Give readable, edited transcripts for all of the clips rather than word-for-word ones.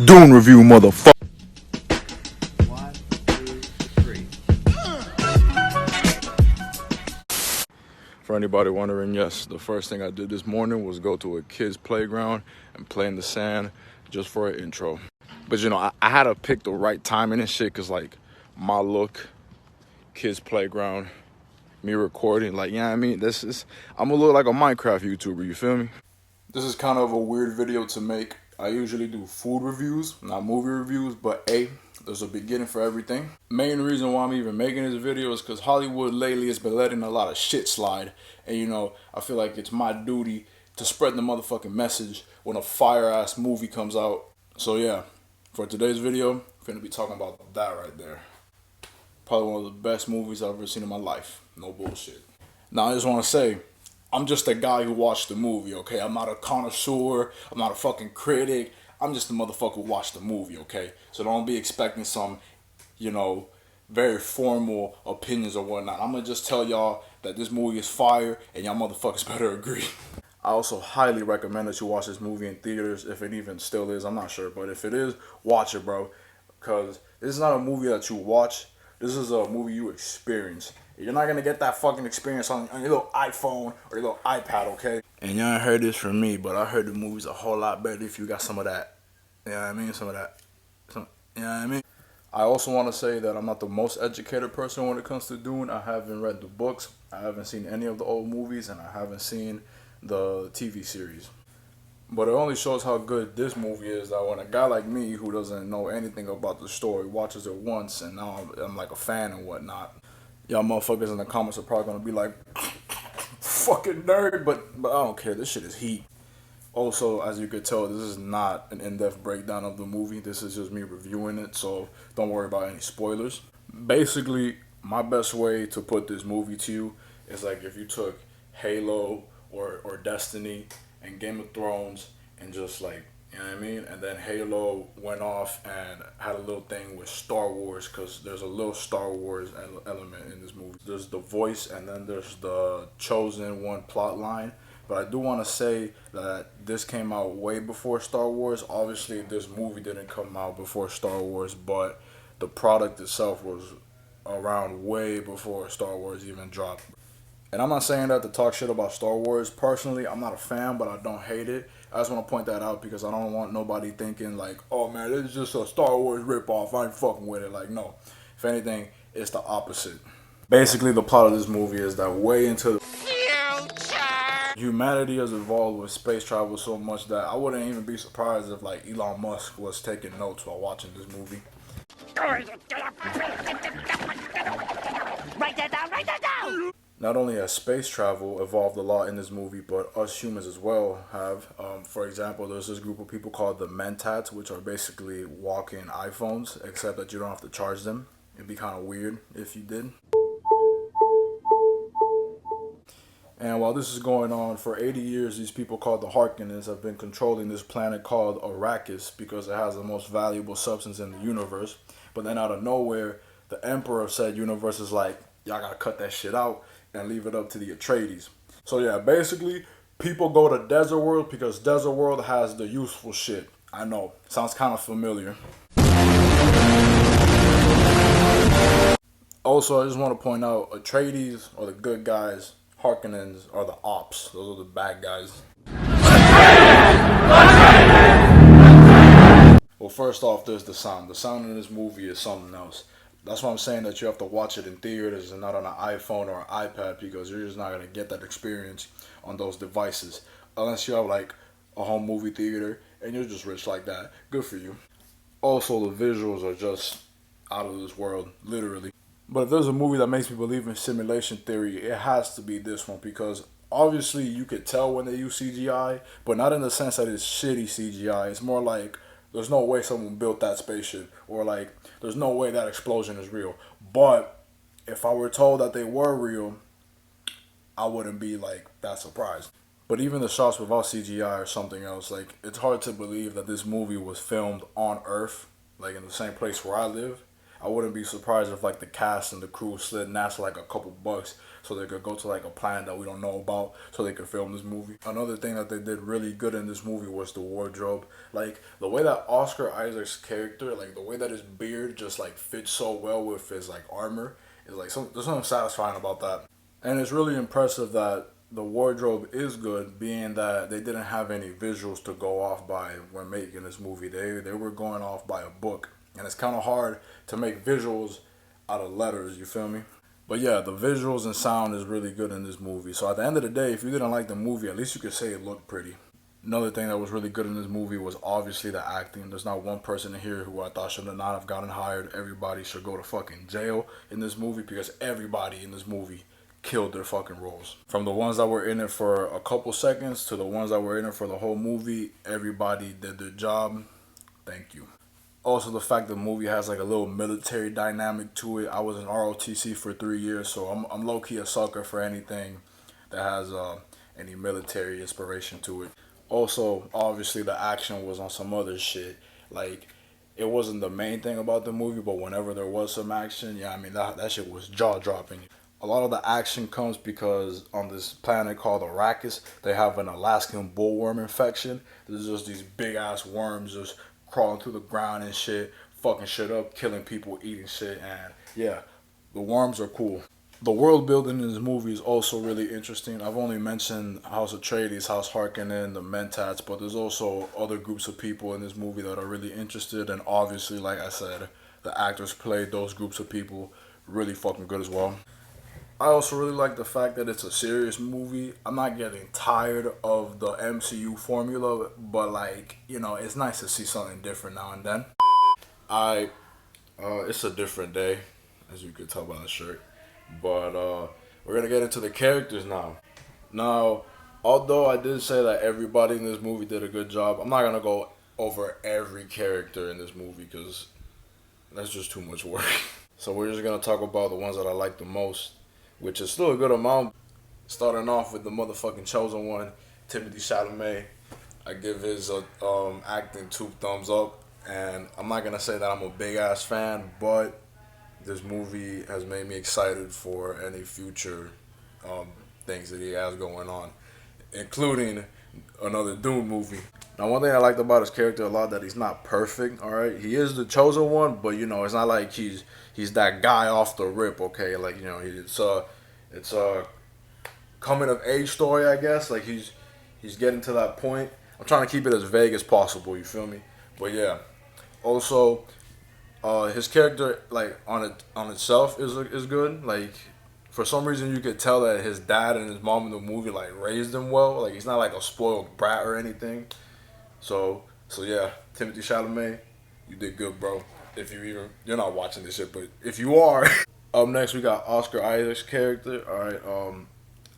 Dune review, motherfucker. 1, 2, 3. For anybody wondering, yes, the first thing I did this morning was go to a kid's playground and play in the sand just for an intro. But you know, I had to pick the right timing and shit, cause like my look, kids playground, me recording, like, yeah, I mean, I'm gonna look like a Minecraft YouTuber, you feel me? This is kind of a weird video to make. I usually do food reviews, not movie reviews, but hey, there's a beginning for everything. Main reason why I'm even making this video is because Hollywood lately has been letting a lot of shit slide. And you know, I feel like it's my duty to spread the motherfucking message when a fire-ass movie comes out. So yeah, for today's video, I'm gonna be talking about that right there. Probably one of the best movies I've ever seen in my life. No bullshit. Now I just want to say, I'm just a guy who watched the movie, okay? I'm not a connoisseur. I'm not a fucking critic. I'm just a motherfucker who watched the movie, okay? So don't be expecting some, you know, very formal opinions or whatnot. I'm gonna just tell y'all that this movie is fire and y'all motherfuckers better agree. I also highly recommend that you watch this movie in theaters, if it even still is. I'm not sure, but if it is, watch it, bro. Because this is not a movie that you watch. This is a movie you experience. You're not gonna get that fucking experience on your little iPhone or your little iPad, okay? And y'all heard this from me, but I heard the movie's a whole lot better if you got some of that. You know what I mean? Some of that. You know what I mean? I also want to say that I'm not the most educated person when it comes to Dune. I haven't read the books, I haven't seen any of the old movies, and I haven't seen the TV series. But it only shows how good this movie is that when a guy like me who doesn't know anything about the story watches it once and now I'm like a fan and whatnot. Y'all motherfuckers in the comments are probably gonna be like, fucking nerd, but I don't care. This shit is heat. Also, as you could tell, this is not an in-depth breakdown of the movie. This is just me reviewing it, so don't worry about any spoilers. Basically, my best way to put this movie to you is like if you took Halo or Destiny and Game of Thrones and just like, you know what I mean? And then Halo went off and had a little thing with Star Wars, because there's a little Star Wars element in this movie. There's the voice and then there's the chosen one plot line. But I do want to say that this came out way before Star Wars. Obviously, this movie didn't come out before Star Wars, but the product itself was around way before Star Wars even dropped. And I'm not saying that to talk shit about Star Wars. Personally, I'm not a fan, but I don't hate it. I just want to point that out because I don't want nobody thinking like, oh man, this is just a Star Wars ripoff. I ain't fucking with it. Like, no. If anything, it's the opposite. Basically, the plot of this movie is that way into the future, humanity has evolved with space travel so much that I wouldn't even be surprised if like Elon Musk was taking notes while watching this movie. Write that down, write that down! Not only has space travel evolved a lot in this movie, but us humans as well have. For example, there's this group of people called the Mentats, which are basically walking iPhones, except that you don't have to charge them. It'd be kind of weird if you did. And while this is going on, for 80 years, these people called the Harkonnens have been controlling this planet called Arrakis because it has the most valuable substance in the universe. But then out of nowhere, the Emperor of said universe is like, y'all gotta cut that shit out and leave it up to the Atreides. So yeah, basically, people go to Desert World because Desert World has the useful shit. I know, sounds kind of familiar. Also, I just want to point out, Atreides are the good guys, Harkonnens are the ops. Those are the bad guys. Well, first off, there's the sound. The sound in this movie is something else. That's why I'm saying that you have to watch it in theaters and not on an iPhone or an iPad, because you're just not going to get that experience on those devices. Unless you have like a home movie theater and you're just rich like that. Good for you. Also, the visuals are just out of this world, literally. But if there's a movie that makes me believe in simulation theory, it has to be this one, because obviously you could tell when they use CGI, but not in the sense that it's shitty CGI. It's more like there's no way someone built that spaceship, or like there's no way that explosion is real. But if I were told that they were real, I wouldn't be like that surprised. But even the shots without CGI or something else, like it's hard to believe that this movie was filmed on Earth, like in the same place where I live. I wouldn't be surprised if like the cast and the crew slid NASA like a couple bucks so they could go to like a planet that we don't know about so they could film this movie. Another thing that they did really good in this movie was the wardrobe. Like the way that Oscar Isaac's character, like the way that his beard just like fits so well with his like armor is like there's something satisfying about that. And it's really impressive that the wardrobe is good, being that they didn't have any visuals to go off by when making this movie. They were going off by a book, and it's kind of hard to make visuals out of letters. You feel me? But yeah, the visuals and sound is really good in this movie. So at the end of the day, if you didn't like the movie, at least you could say it looked pretty. Another thing that was really good in this movie was obviously the acting. There's not one person in here who I thought should not have gotten hired. Everybody should go to fucking jail in this movie because everybody in this movie killed their fucking roles. From the ones that were in it for a couple seconds to the ones that were in it for the whole movie, everybody did their job. Thank you. Also, the fact the movie has like a little military dynamic to it. I was in ROTC for 3 years, so I'm low key a sucker for anything that has any military inspiration to it. Also, obviously, the action was on some other shit. Like, it wasn't the main thing about the movie, but whenever there was some action, yeah, I mean, that shit was jaw dropping. A lot of the action comes because on this planet called Arrakis, they have an Alaskan bullworm infection. There's just these big ass worms just crawling through the ground and shit, fucking shit up, killing people, eating shit, and yeah, the worms are cool. The world building in this movie is also really interesting. I've only mentioned House Atreides, House Harkonnen, the Mentats, but there's also other groups of people in this movie that are really interested, and obviously, like I said, the actors played those groups of people really fucking good as well. I also really like the fact that it's a serious movie. I'm not getting tired of the MCU formula, but like, you know, it's nice to see something different now and then. It's a different day, as you could tell by the shirt. But we're gonna get into the characters now. Now, although I did say that everybody in this movie did a good job, I'm not gonna go over every character in this movie because that's just too much work. So we're just gonna talk about the ones that I like the most, which is still a good amount. Starting off with the motherfucking chosen one, Timothy Chalamet. I give his acting 2 thumbs up, and I'm not gonna say that I'm a big ass fan, but this movie has made me excited for any future things that he has going on, including another Dune movie. Now, one thing I liked about his character a lot that he's not perfect. All right, he is the chosen one, but you know it's not like he's that guy off the rip. Okay, like you know it's a coming of age story, I guess. Like he's getting to that point. I'm trying to keep it as vague as possible. You feel me? But yeah. Also, his character like on itself is good. Like for some reason you could tell that his dad and his mom in the movie like raised him well. Like he's not like a spoiled brat or anything. So yeah, Timothy Chalamet, you did good, bro. If you're not watching this shit, but if you are. Up next we got Oscar Isaac's character. All right,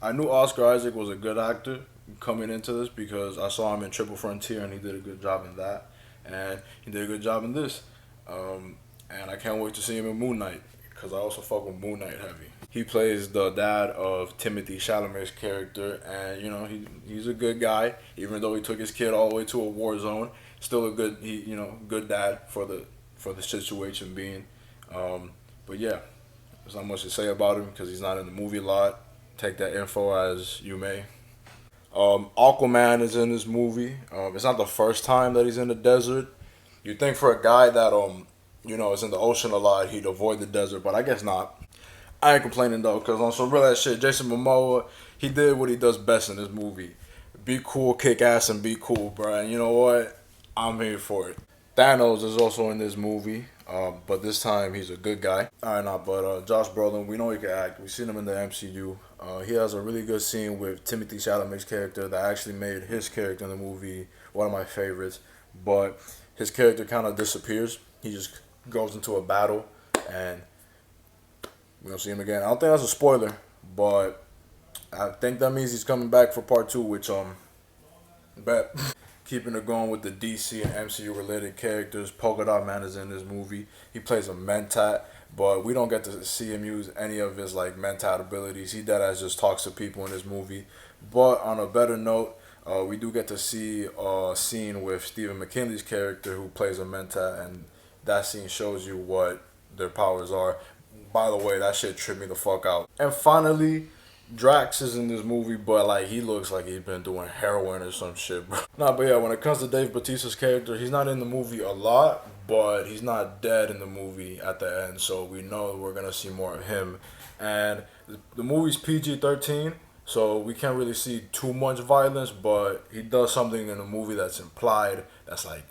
I knew Oscar Isaac was a good actor coming into this because I saw him in Triple Frontier and he did a good job in that, and he did a good job in this. And I can't wait to see him in Moon Knight because I also fuck with Moon Knight heavy. He plays the dad of Timothy Chalamet's character, and you know he's a good guy. Even though he took his kid all the way to a war zone, still a good dad for the situation being. But yeah, there's not much to say about him because he's not in the movie a lot. Take that info as you may. Aquaman is in this movie. It's not the first time that he's in the desert. You'd think for a guy that is in the ocean a lot, he'd avoid the desert, but I guess not. I ain't complaining though, cause on some real ass shit, Jason Momoa, he did what he does best in this movie: be cool, kick ass, and be cool, bro. And you know what? I'm here for it. Thanos is also in this movie, but this time he's a good guy. Alright, nah, but Josh Brolin, we know he can act. We've seen him in the MCU. He has a really good scene with Timothy Chalamet's character that actually made his character in the movie one of my favorites. But his character kind of disappears. He just goes into a battle, and we don't see him again. I don't think that's a spoiler, but I think that means he's coming back for part 2, which bet. Keeping it going with the DC and MCU related characters, Polka Dot Man is in this movie. He plays a mentat, but we don't get to see him use any of his like mentat abilities. He deadass just talks to people in this movie. But on a better note, we do get to see a scene with Stephen McKinley's character who plays a mentat, and that scene shows you what their powers are. By the way, that shit tripped me the fuck out. And finally, Drax is in this movie, but like he looks like he's been doing heroin or some shit, bro. Nah, but yeah, when it comes to Dave Bautista's character, he's not in the movie a lot, but he's not dead in the movie at the end, so we know we're gonna see more of him. And the movie's PG-13, so we can't really see too much violence, but he does something in the movie that's implied. That's like,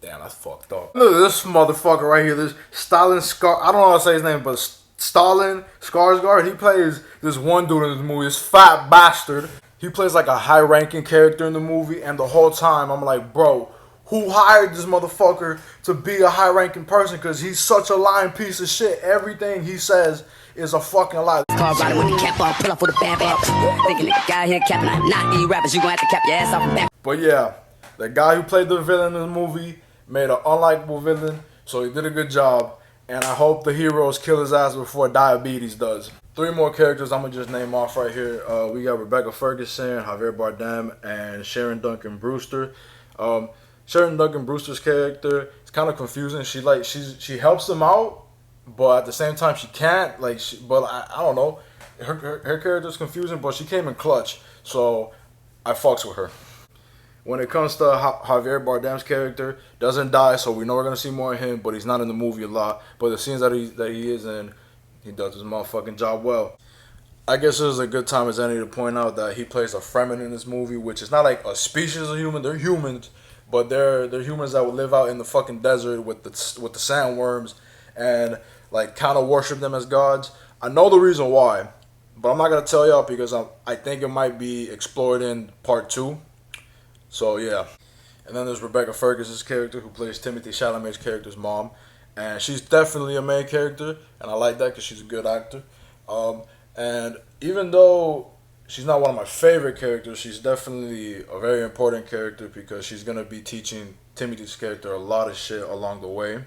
damn, that's fucked up. Look at this motherfucker right here. This Stalin Scar. I don't know how to say his name, but Stalin Skarsgård. He plays this one dude in this movie. This fat bastard. He plays like a high-ranking character in the movie, and the whole time I'm like, bro, who hired this motherfucker to be a high-ranking person? Because he's such a lying piece of shit. Everything he says is a fucking lie. Car rider with the cap off, pull up with a bad bag. Thinking the guy here capping, I'm not these rappers. You gonna have to cap your ass off and back. But yeah, the guy who played the villain in the movie made an unlikable villain, so he did a good job. And I hope the heroes kill his ass before diabetes does. 3 more characters I'm gonna just name off right here. We got Rebecca Ferguson, Javier Bardem, and Sharon Duncan Brewster. Sharon Duncan Brewster's character is kind of confusing. She helps him out, but at the same time she can't. But I don't know. Her character's confusing, but she came in clutch, so I fucks with her. When it comes to Javier Bardem's character, doesn't die, so we know we're gonna see more of him. But he's not in the movie a lot. But the scenes that he is in, he does his motherfucking job well. I guess this is a good time as any to point out that he plays a Fremen in this movie, which is not like a species of human. They're humans, but they're humans that would live out in the fucking desert with the sandworms and like kind of worship them as gods. I know the reason why, but I'm not gonna tell y'all because I think it might be explored in part 2. So yeah, and then there's Rebecca Ferguson's character who plays Timothy Chalamet's character's mom, and she's definitely a main character, and I like that because she's a good actor. And even though she's not one of my favorite characters, she's definitely a very important character because she's gonna be teaching Timothy's character a lot of shit along the way.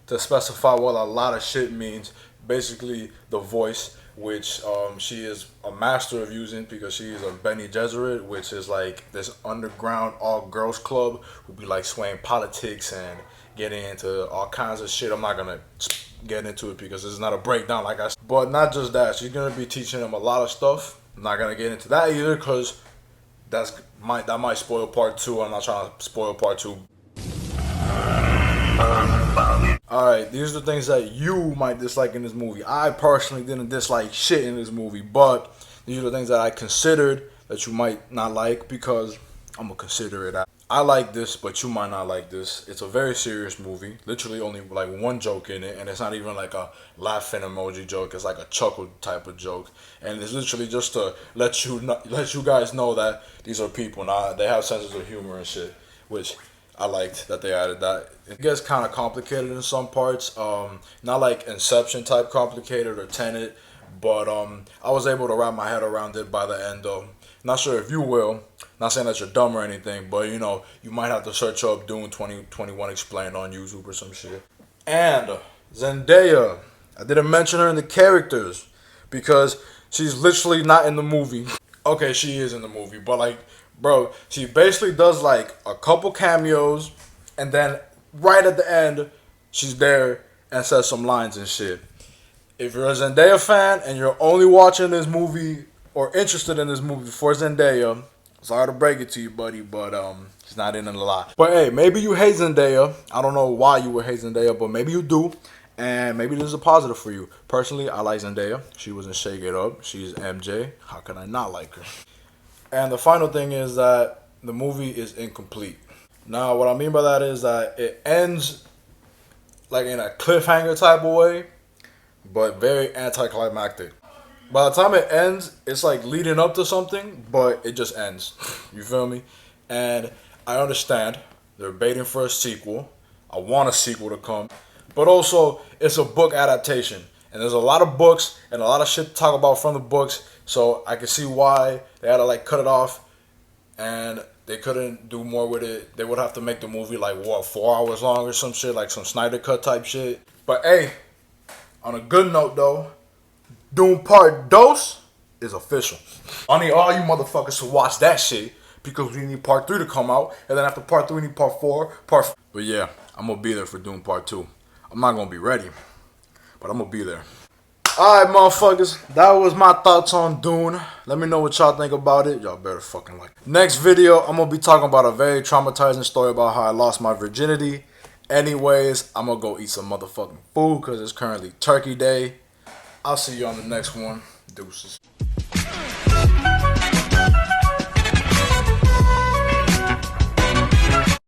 To specify what a lot of shit means, basically the voice, which she is a master of using because she is a Bene Gesserit, which is like this underground all-girls club who be like swaying politics and getting into all kinds of shit. I'm not gonna get into it because it's not a breakdown like I said. But not just that, she's gonna be teaching them a lot of stuff. I'm not gonna get into that either because that might spoil part 2. I'm not trying to spoil part 2. Alright, these are the things that you might dislike in this movie. I personally didn't dislike shit in this movie, but these are the things that I considered that you might not like because I'm gonna consider it out. I like this, but you might not like this. It's a very serious movie. Literally only like one joke in it, and it's not even like a laughing emoji joke. It's like a chuckle type of joke, and it's literally just to let you guys know that these are people. Now they have senses of humor and shit, which I liked that they added that. It gets kind of complicated in some parts. Not like Inception type complicated or Tenet, but I was able to wrap my head around it by the end though. Not sure if you will. Not saying that you're dumb or anything, but you know, you might have to search up Dune 2021 explained on YouTube or some shit. And Zendaya, I didn't mention her in the characters because she's literally not in the movie. Okay, she is in the movie, but like, bro, she basically does like a couple cameos, and then right at the end, she's there and says some lines and shit. If you're a Zendaya fan and you're only watching this movie or interested in this movie for Zendaya, sorry to break it to you, buddy, but she's not in it a lot. But hey, maybe you hate Zendaya. I don't know why you would hate Zendaya, but maybe you do. And maybe this is a positive for you. Personally, I like Zendaya. She was in Shake It Up. She's MJ. How can I not like her? And the final thing is that the movie is incomplete. Now, what I mean by that is that it ends like in a cliffhanger type of way, but very anticlimactic. By the time it ends, it's like leading up to something, but it just ends. You feel me? And I understand they're baiting for a sequel. I want a sequel to come. But also, it's a book adaptation. And there's a lot of books and a lot of shit to talk about from the books. So I can see why they had to like cut it off. And they couldn't do more with it. They would have to make the movie like, what, 4 hours long or some shit? Like some Snyder Cut type shit. But hey, on a good note though, Dune Part 2 is official. I need all you motherfuckers to watch that shit because we need Part 3 to come out. And then after Part 3, we need Part 4, But yeah, I'm going to be there for Dune Part 2. I'm not going to be ready. but I'm gonna be there. Alright, motherfuckers, that was my thoughts on Dune. Let me know what y'all think about it. Y'all better fucking like it. Next video, I'm gonna be talking about a very traumatizing story about how I lost my virginity. Anyways, I'm gonna go eat some motherfucking food because it's currently turkey day. I'll see you on the next one. Deuces.